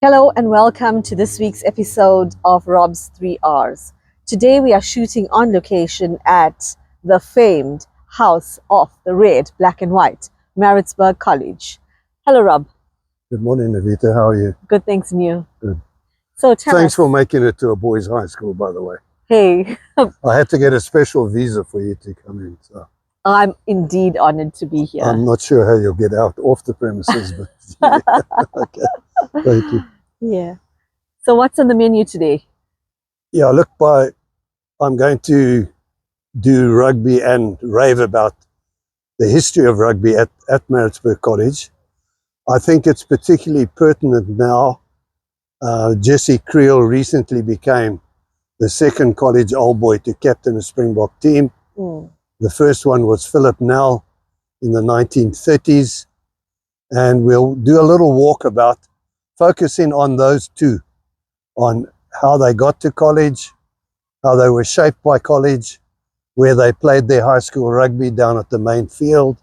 Hello and welcome to this week's episode of Rob's 3 R's. Today we are shooting on location at the famed House of the Red, Black and White, Maritzburg College. Hello Rob. Good morning, Avita. How are you? Good, thanks, and you? Good. So tell Thanks us. for making it to a boys' high school, by the way. Hey, I had to get a special visa for you to come in, so I'm indeed honored to be here. I'm not sure how you'll get out off the premises, but yeah. Okay. Thank you. Yeah. So what's on the menu today? Yeah, I'm going to do rugby and rave about the history of rugby at Maritzburg College. I think it's particularly pertinent now. Jesse Kriel recently became the second college old boy to captain a Springbok team. The first one was Philip Nel in the 1930s. And we'll do a little walkabout, focusing on those two, on how they got to college, how they were shaped by college, where they played their high school rugby down at the main field.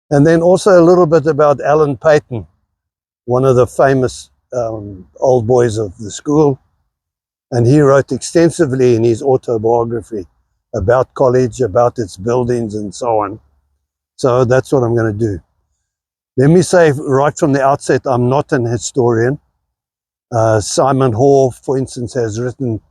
And then also a little bit about Alan Paton, one of the famous old boys of the school. And he wrote extensively in his autobiography about college, about its buildings and so on. So that's what I'm going to do. Let me say right from the outset, I'm not an historian. Simon Hall, for instance, has written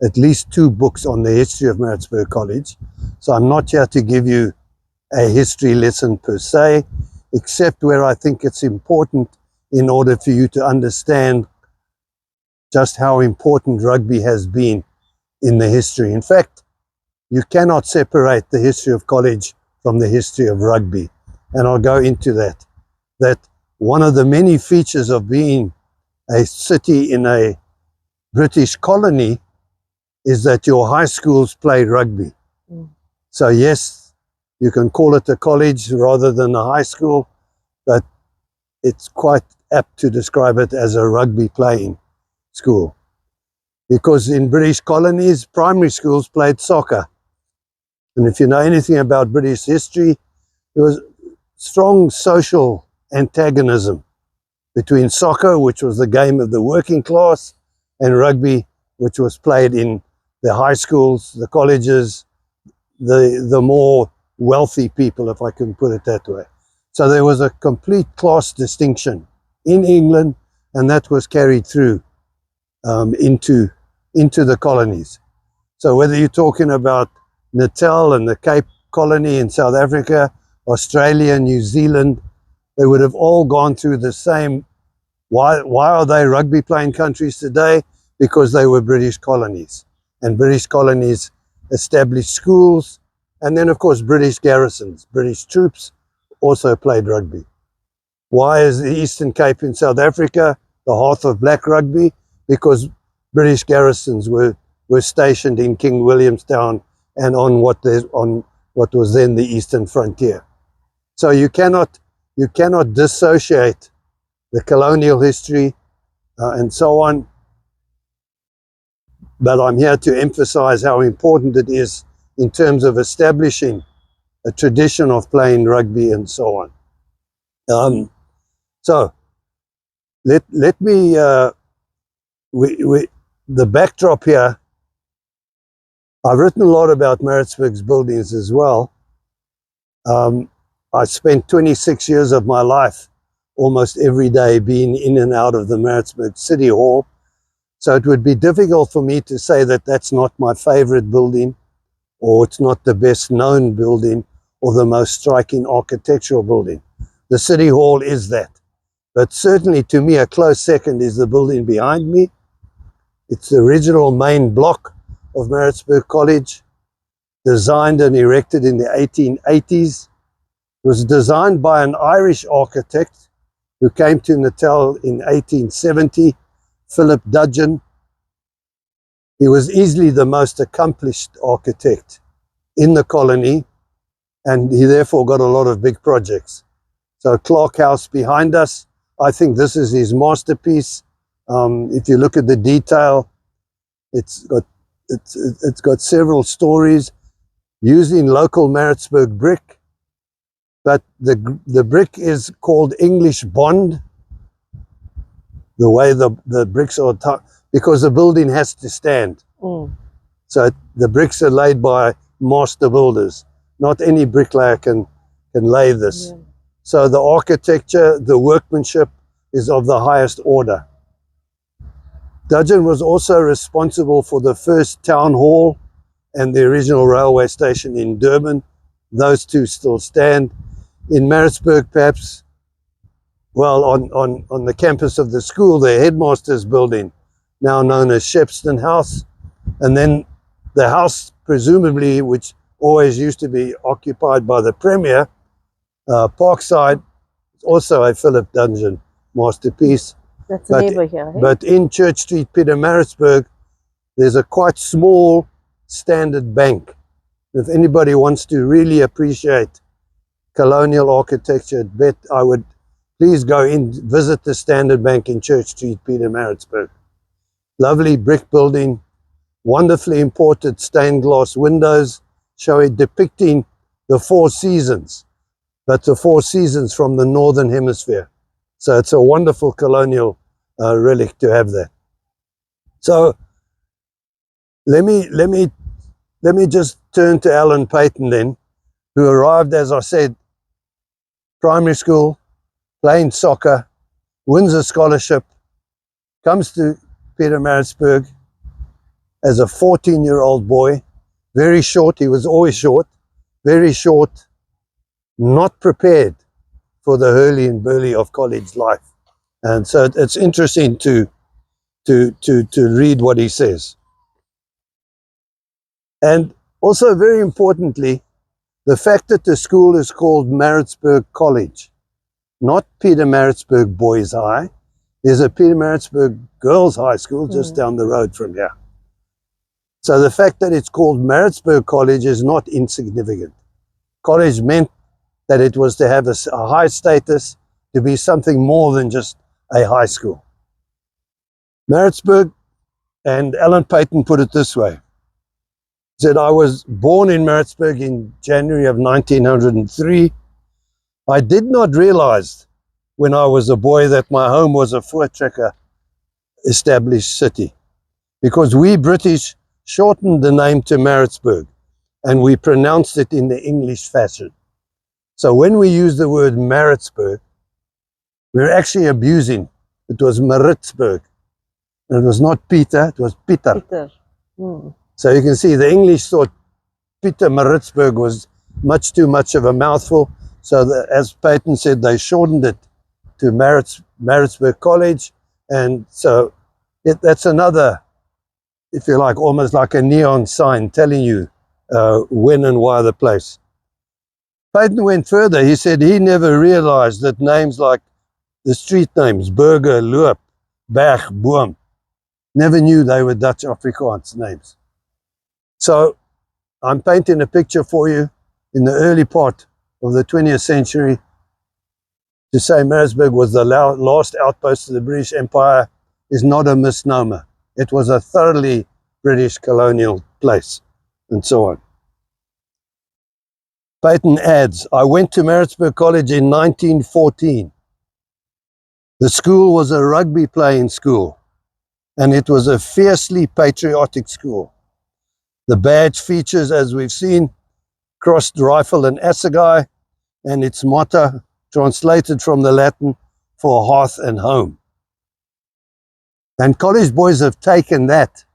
at least 2 books on the history of Maritzburg College. So I'm not here to give you a history lesson per se, except where I think it's important in order for you to understand just how important rugby has been in the history. In fact, you cannot separate the history of college from the history of rugby. And I'll go into that. That one of the many features of being a city in a British colony is that your high schools play rugby. So yes, you can call it a college rather than a high school, but it's quite apt to describe it as a rugby playing school. Because in British colonies, primary schools played soccer. And if you know anything about British history, there was strong social antagonism between soccer, which was the game of the working class, and rugby, which was played in the high schools, the colleges, the more wealthy people, if I can put it that way. So there was a complete class distinction in England, and that was carried through into the colonies. So whether you're talking about Natal and the Cape Colony in South Africa, Australia, New Zealand, they would have all gone through the same. Why are they rugby playing countries today? Because they were British colonies. And British colonies established schools. And then, of course, British garrisons, British troops also played rugby. Why is the Eastern Cape in South Africa the hearth of black rugby? Because British garrisons were stationed in King Williamstown and on what was then the Eastern frontier. So you cannot dissociate the colonial history and so on. But I'm here to emphasize how important it is in terms of establishing a tradition of playing rugby and so on. So let me, the backdrop here, I've written a lot about Maritzburg's buildings as well. I spent 26 years of my life almost every day being in and out of the Maritzburg City Hall. So it would be difficult for me to say that that's not my favorite building, or it's not the best known building, or the most striking architectural building. The City Hall is that. But certainly to me, a close second is the building behind me. It's the original main block of Maritzburg College, designed and erected in the 1880s. It was designed by an Irish architect who came to Natal in 1870, Philip Nel. He was easily the most accomplished architect in the colony, and he therefore got a lot of big projects. So Clark House behind us, I think this is his masterpiece. If you look at the detail, it's got several stories using local Maritzburg brick, but the brick is called English Bond, the way the bricks are, because the building has to stand. So the bricks are laid by master builders. Not any bricklayer can lay this. Yeah. So the architecture, the workmanship is of the highest order. Dudgeon was also responsible for the first town hall and the original railway station in Durban. Those two still stand. In Maritzburg, perhaps, well, on the campus of the school, the headmaster's building, now known as Shepston House, and then the house, presumably, which always used to be occupied by the Premier, Parkside, also a Philip Dudgeon masterpiece. That's a neighbor here, right? But in Church Street, Pietermaritzburg, there's a quite small standard bank. If anybody wants to really appreciate colonial architecture, I would please go in, visit the Standard Bank in Church Street, Pietermaritzburg. Lovely brick building, wonderfully imported stained glass windows, depicting the four seasons, but the four seasons from the Northern Hemisphere. So it's a wonderful colonial relic to have that. So let me just turn to Alan Paton then, who arrived, as I said, primary school, playing soccer, wins a scholarship, comes to Pietermaritzburg as a 14-year-old boy, very short. He was always short, very short, not prepared for the hurly and burly of college life. And so it's interesting to read what he says. And also, very importantly, the fact that the school is called Maritzburg College, not Pietermaritzburg Boys High. There's a Pietermaritzburg Girls High School just down the road from here. So the fact that it's called Maritzburg College is not insignificant. College meant that it was to have a high status, to be something more than just a high school. Maritzburg, and Alan Paton put it this way, said, I was born in Maritzburg in January of 1903. I did not realize when I was a boy that my home was a Voortrekker established city, because we British shortened the name to Maritzburg and we pronounced it in the English fashion. So when we use the word Maritzburg, we're actually abusing. It was Maritzburg. And it was not Peter, it was Pieter. So you can see the English thought Pietermaritzburg was much too much of a mouthful. So as Paton said, they shortened it to Maritzburg College. And so that's another, if you like, almost like a neon sign telling you when and why the place. Paton went further. He said he never realized that names like the street names, Burger, Loop, Berg, Boom, never knew they were Dutch Afrikaans names. So I'm painting a picture for you in the early part of the 20th century. To say Maritzburg was the last outpost of the British Empire is not a misnomer. It was a thoroughly British colonial place, and so on. Paton adds, I went to Maritzburg College in 1914. The school was a rugby playing school, and it was a fiercely patriotic school. The badge features, as we've seen, crossed rifle and assegai, and its motto, translated from the Latin, for hearth and home. And college boys have taken that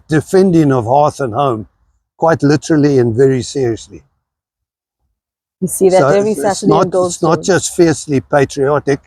defending of hearth and home quite literally and very seriously. You see that every Saturday on Goldstone. It's not just fiercely patriotic.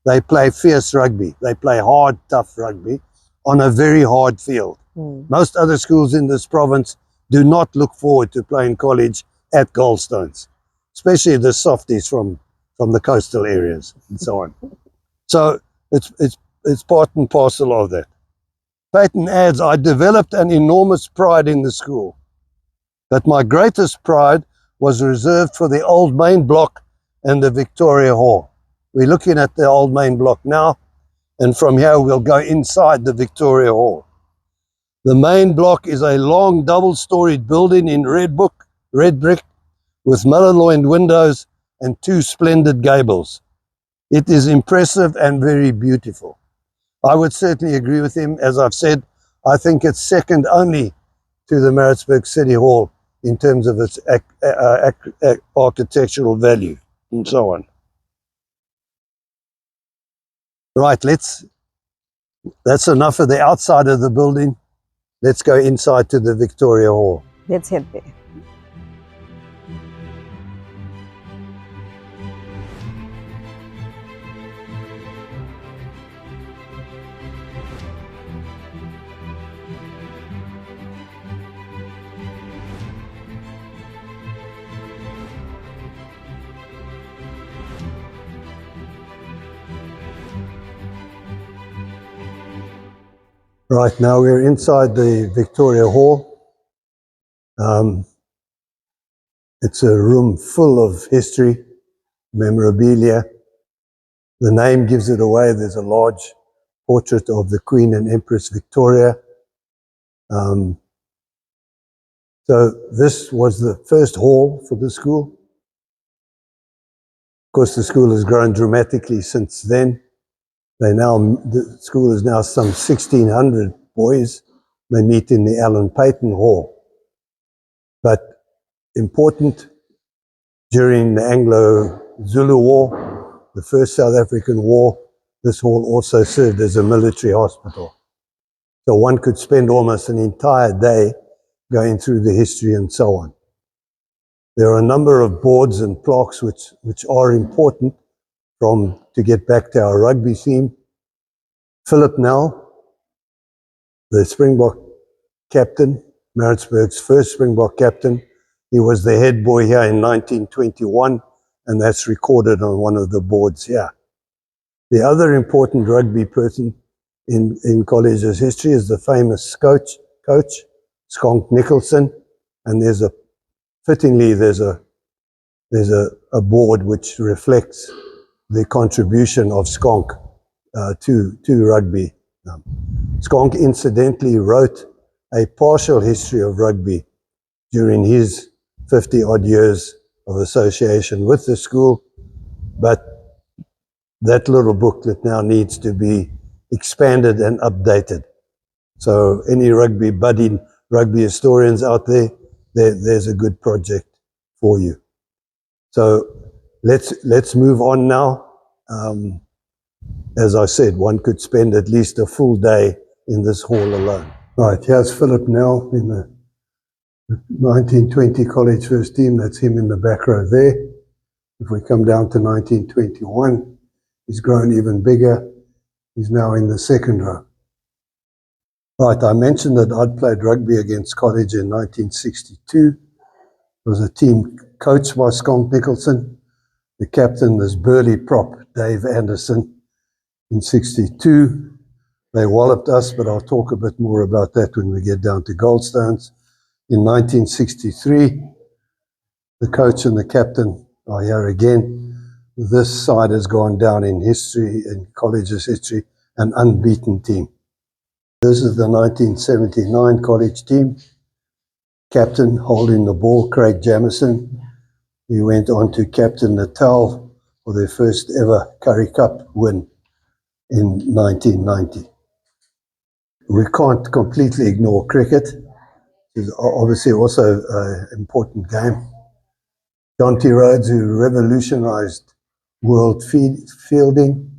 They play fierce rugby. They play hard, tough rugby on a very hard field. Most other schools in this province do not look forward to playing college at Goldstones, especially the softies from the coastal areas and so on. So it's part and parcel of that. Paton adds, I developed an enormous pride in the school, but my greatest pride was reserved for the old main block and the Victoria Hall. We're looking at the old main block now, and from here we'll go inside the Victoria Hall. The main block is a long double-storied building in red brick, with mullineed windows and two splendid gables. It is impressive and very beautiful. I would certainly agree with him. As I've said, I think it's second only to the Maritzburg City Hall in terms of its architectural value and so on. Right, that's enough of the outside of the building. Let's go inside to the Victoria Hall. Let's head there. Right, now we're inside the Victoria Hall. It's a room full of history, memorabilia. The name gives it away. There's a large portrait of the Queen and Empress Victoria. So this was the first hall for the school. Of course, the school has grown dramatically since then. The school is now some 1,600 boys. They meet in the Paton Hall. But important, during the Anglo-Zulu War, the first South African war, this hall also served as a military hospital. So one could spend almost an entire day going through the history and so on. There are a number of boards and plaques which are important to get back to our rugby theme. Philip Nel, the Springbok captain, Maritzburg's first Springbok captain, he was the head boy here in 1921, and that's recorded on one of the boards here. The other important rugby person in college's history is the famous coach, Skunk Nicholson, and there's a board which reflects the contribution of Skunk to rugby. Skunk incidentally wrote a partial history of rugby during his 50-odd years of association with the school, but that little booklet now needs to be expanded and updated. So any budding rugby historians out there's a good project for you. So let's move on now. As I said, one could spend at least a full day in this hall alone. Right, here's Philip Nel in the 1920 college first team. That's him in the back row there. If we come down to 1921, he's grown even bigger. He's now in the second row. Right, I mentioned that I'd played rugby against college in 1962. It was a team coached by Skunk Nicholson. The captain, this burly prop, Dave Anderson. In 62, they walloped us, but I'll talk a bit more about that when we get down to Goldstones. In 1963, the coach and the captain are here again. This side has gone down in history, in college's history, an unbeaten team. This is the 1979 college team. Captain holding the ball, Craig Jamison. He went on to captain Natal for their first ever Currie Cup win in 1990. We can't completely ignore cricket. It's obviously also an important game. John T. Rhodes, who revolutionized world fielding.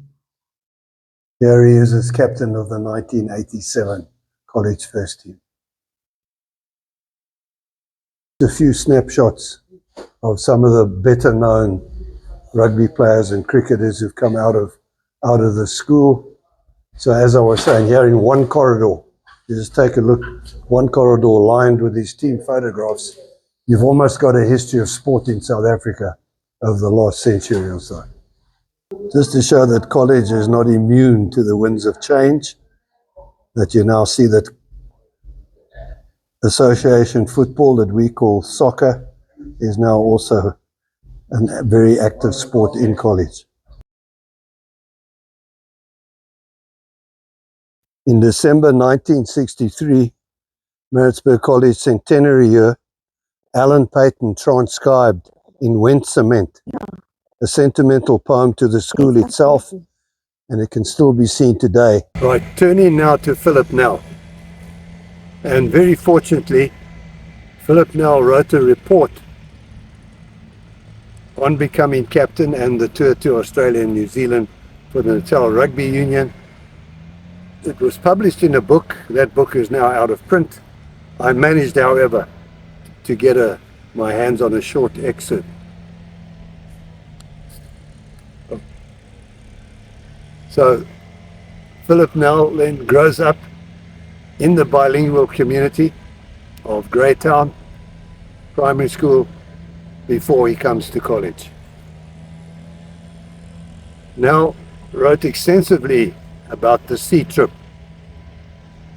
Here he is as captain of the 1987 college first team. A few snapshots of some of the better known rugby players and cricketers who've come out of the school. So as I was saying, here in one corridor, you just take a look, one corridor lined with these team photographs. You've almost got a history of sport in South Africa over the last century or so. Just to show that college is not immune to the winds of change, that you now see that association football that we call soccer is now also a very active sport in college. In December 1963, Maritzburg College centenary year, Alan Paton transcribed in Went Cement a sentimental poem to the school itself and it can still be seen today. Right, turning now to Philip Nel. And very fortunately, Philip Nel wrote a report on becoming captain and the tour to Australia and New Zealand for the Natal Rugby Union. It was published in a book. That book is now out of print. I managed, however, to get my hands on a short excerpt. So Philip Nel then grows up in the bilingual community of Greytown Primary School before he comes to college. Nel wrote extensively about the sea trip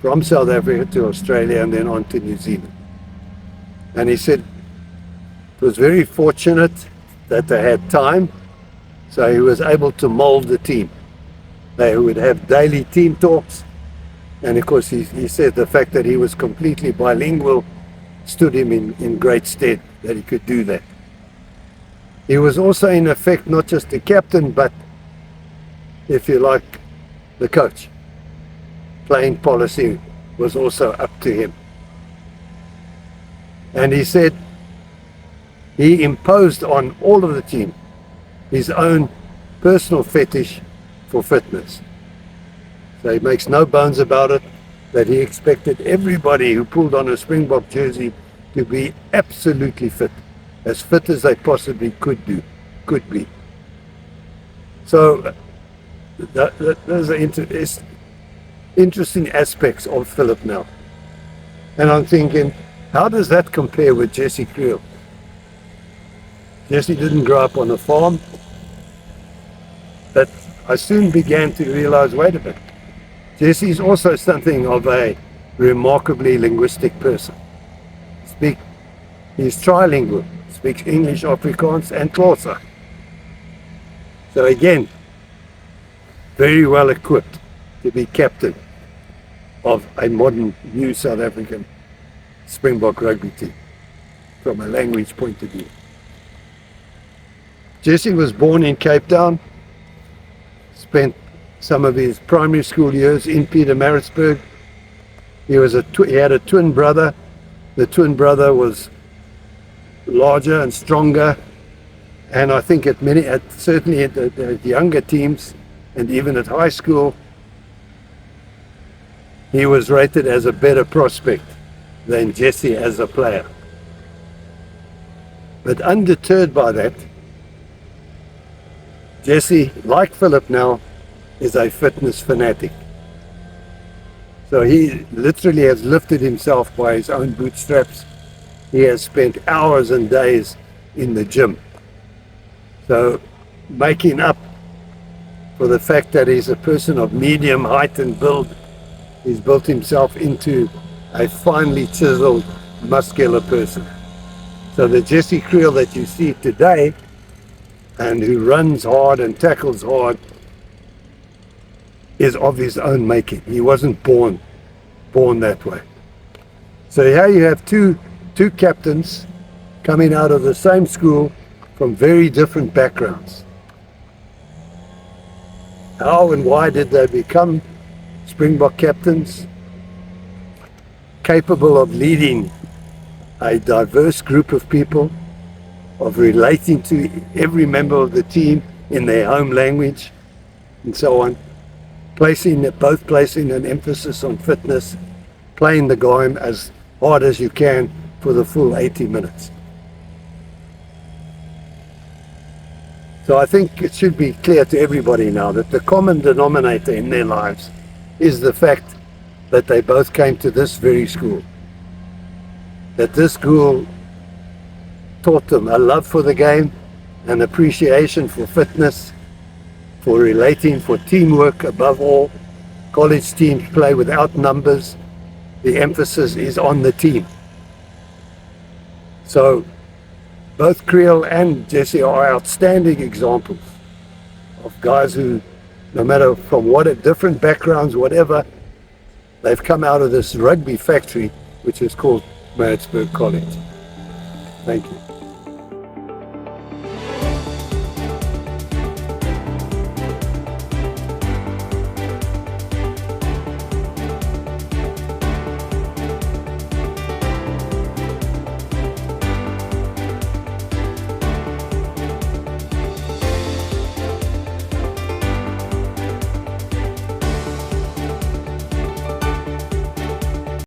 from South Africa to Australia and then on to New Zealand. And he said it was very fortunate that they had time, so he was able to mold the team. They would have daily team talks, and of course he said the fact that he was completely bilingual stood him in great stead, that he could do that. He was also in effect not just the captain, but, if you like, the coach. Playing policy was also up to him. And he said he imposed on all of the team his own personal fetish for fitness. So he makes no bones about it that he expected everybody who pulled on a Springbok jersey to be absolutely fit as they possibly could be. So those are interesting aspects of Philip Nel. And I'm thinking, how does that compare with Jesse Kriel? Jesse didn't grow up on a farm, but I soon began to realize, wait a minute, Jesse's also something of a remarkably linguistic person. He's trilingual, speaks English, Afrikaans and Xhosa. So again, very well equipped to be captain of a modern new South African Springbok rugby team from a language point of view. Jesse was born in Cape Town, spent some of his primary school years in Pietermaritzburg. He had a twin brother. The twin brother was larger and stronger, and I think certainly at the younger teams and even at high school, he was rated as a better prospect than Jesse as a player. But undeterred by that, Jesse, like Philip Nel, is a fitness fanatic. So he literally has lifted himself by his own bootstraps. He has spent hours and days in the gym. So making up for the fact that he's a person of medium height and build, he's built himself into a finely chiseled, muscular person. So the Jesse Kriel that you see today, and who runs hard and tackles hard, is of his own making. He wasn't born that way. So here you have two captains coming out of the same school from very different backgrounds. How and why did they become Springbok captains? Capable of leading a diverse group of people, of relating to every member of the team in their home language, and so on. Both placing an emphasis on fitness, playing the game as hard as you can for the full 80 minutes. So I think it should be clear to everybody now that the common denominator in their lives is the fact that they both came to this very school. That this school taught them a love for the game, an appreciation for fitness, for relating, for teamwork above all. College teams play without numbers. The emphasis is on the team. So both Kriel and Jesse are outstanding examples of guys who, no matter from what different backgrounds, whatever, they've come out of this rugby factory, which is called Maritzburg College. Thank you.